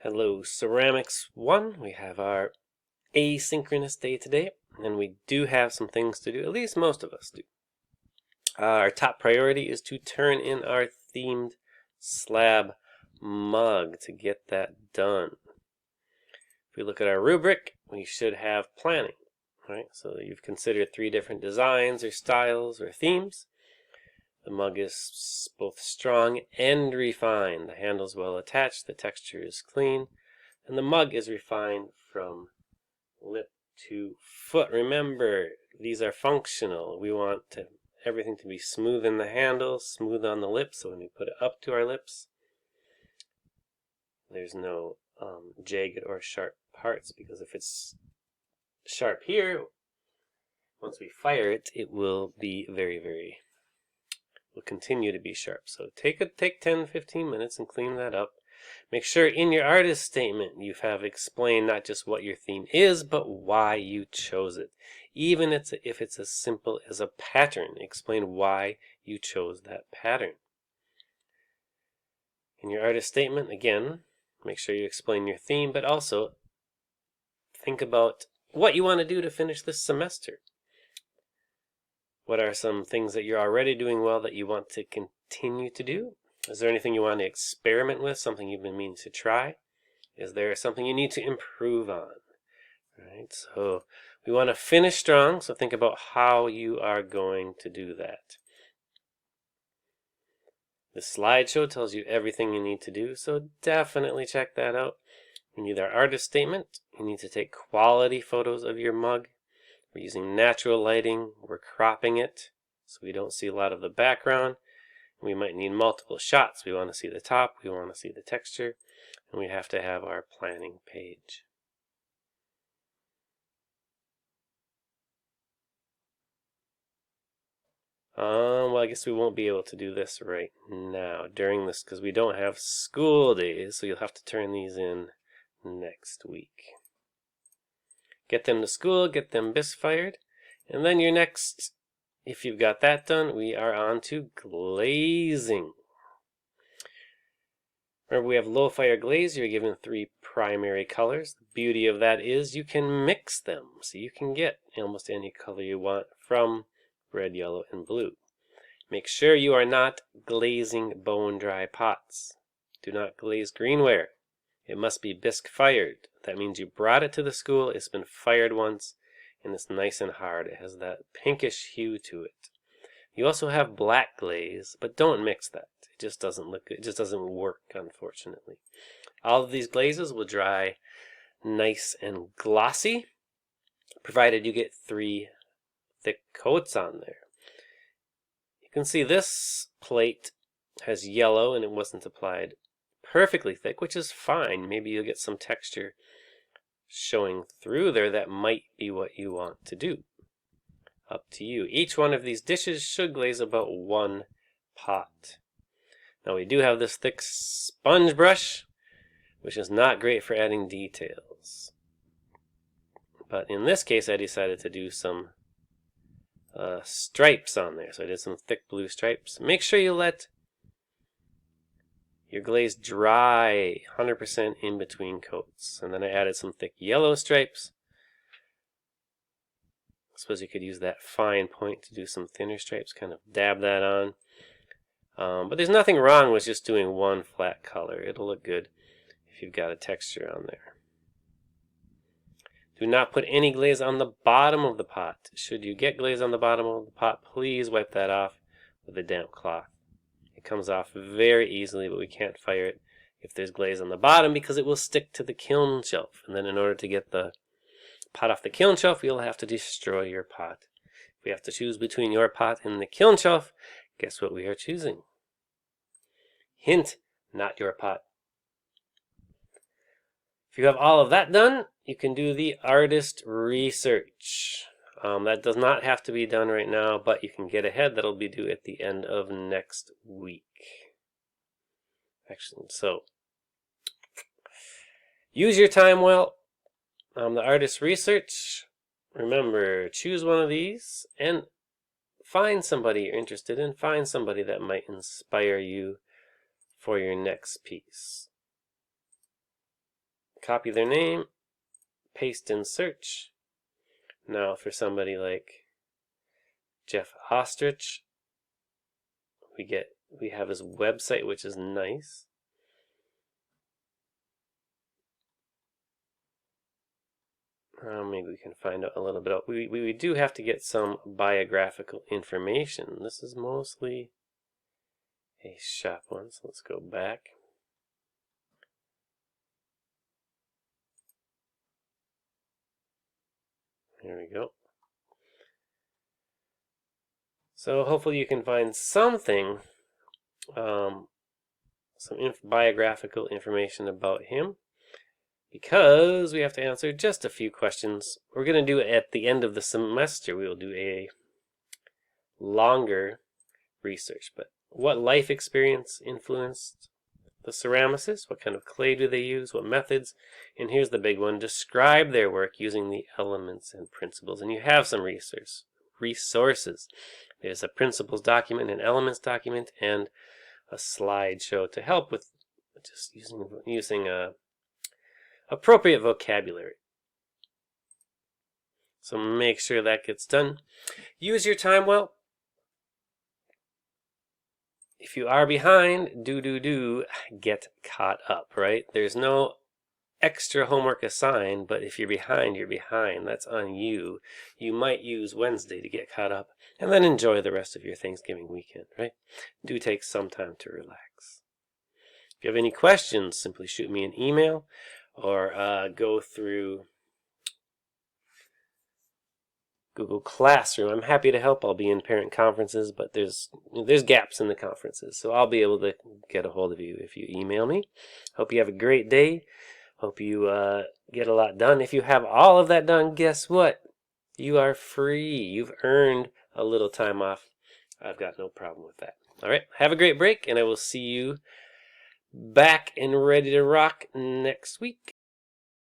Hello, Ceramics 1. We have our asynchronous day today, and we do have some things to do, at least most of us do. Our top priority is to turn in our themed slab mug to get that done. If we look at our rubric, we should have planning, right? So you've considered 3 different designs or styles or themes. The mug is both strong and refined. The handle is well attached, the texture is clean, and the mug is refined from lip to foot. Remember, these are functional. We want everything to be smooth in the handle, smooth on the lips, so when we put it up to our lips, there's no jagged or sharp parts, because if it's sharp here, once we fire it, it will be will continue to be sharp. So take 10-15 minutes and clean that up. Make sure in your artist statement you have explained not just what your theme is, but why you chose it. Even if it's as simple as a pattern, explain why you chose that pattern. In your artist statement, again, make sure you explain your theme, but also think about what you want to do to finish this semester. What are some things that you're already doing well that you want to continue to do? Is there anything you want to experiment with, something you've been meaning to try? Is there something you need to improve on? Right, so we want to finish strong, so think about how you are going to do that. The slideshow tells you everything you need to do, so definitely check that out. We need our artist statement. You need to take quality photos of your mug. We're using natural lighting. We're cropping it so we don't see a lot of the background. We might need multiple shots. We want to see the top, we want to see the texture, and we have to have our planning page. Well, I guess we won't be able to do this right now during this because we don't have school days, so you'll have to turn these in next week. Get them to school, get them BIS fired, and then your next, if you've got that done, we are on to glazing. Remember, we have low fire glaze. You're given 3 primary colors. The beauty of that is you can mix them, so you can get almost any color you want from red, yellow, and blue. Make sure you are not glazing bone dry pots. Do not glaze greenware. It must be bisque fired. That means you brought it to the school, it's been fired once, and it's nice and hard. It has that pinkish hue to it. You also have black glaze, but don't mix that. It just doesn't look good. It just doesn't work, unfortunately. All of these glazes will dry nice and glossy, provided you get 3 thick coats on there. You can see this plate has yellow and it wasn't applied perfectly thick, which is fine. Maybe you'll get some texture showing through there. That might be what you want to do. Up to you. Each one of these dishes should glaze about 1 pot. Now we do have this thick sponge brush, which is not great for adding details. But in this case I decided to do some stripes on there. So I did some thick blue stripes. Make sure you let your glaze dry 100% in between coats. And then I added some thick yellow stripes. I suppose you could use that fine point to do some thinner stripes, kind of dab that on. But there's nothing wrong with just doing 1 flat color. It'll look good if you've got a texture on there. Do not put any glaze on the bottom of the pot. Should you get glaze on the bottom of the pot, please wipe that off with a damp cloth. It comes off very easily, but we can't fire it if there's glaze on the bottom because it will stick to the kiln shelf. And then in order to get the pot off the kiln shelf, you'll have to destroy your pot. If we have to choose between your pot and the kiln shelf, guess what we are choosing? Hint, not your pot. If you have all of that done, you can do the artist research. That does not have to be done right now, but you can get ahead. That'll be due at the end of next week. Excellent. So, use your time well. The artist research, remember, choose one of these and find somebody you're interested in. Find somebody that might inspire you for your next piece. copy their name, paste in search. Now for somebody like Jeff Ostrich, we have his website, which is nice. Maybe we can find out a little bit. We do have to get some biographical information. This is mostly a shop one, so let's go back. There we go. So hopefully you can find something, some biographical information about him, because we have to answer just a few questions. We're going to do it at the end of the semester. We will do a longer research. But what life experience influenced the ceramicists? What kind of clay do they use? What methods? And here's the big one. Describe their work using the elements and principles. And you have some resources. There's a principles document, an elements document, and a slideshow to help with just using appropriate vocabulary. So make sure that gets done. Use your time well. If you are behind, do get caught up, right? There's no extra homework assigned, but if you're behind, you're behind. That's on you. You might use Wednesday to get caught up and then enjoy the rest of your Thanksgiving weekend, right? Do take some time to relax. If you have any questions, simply shoot me an email or go through Google Classroom. I'm happy to help. I'll be in parent conferences, but there's gaps in the conferences, so I'll be able to get a hold of you if you email me. Hope you have a great day. Hope you get a lot done. If you have all of that done, guess what? You are free. You've earned a little time off. I've got no problem with that. All right, have a great break, and I will see you back and ready to rock next week.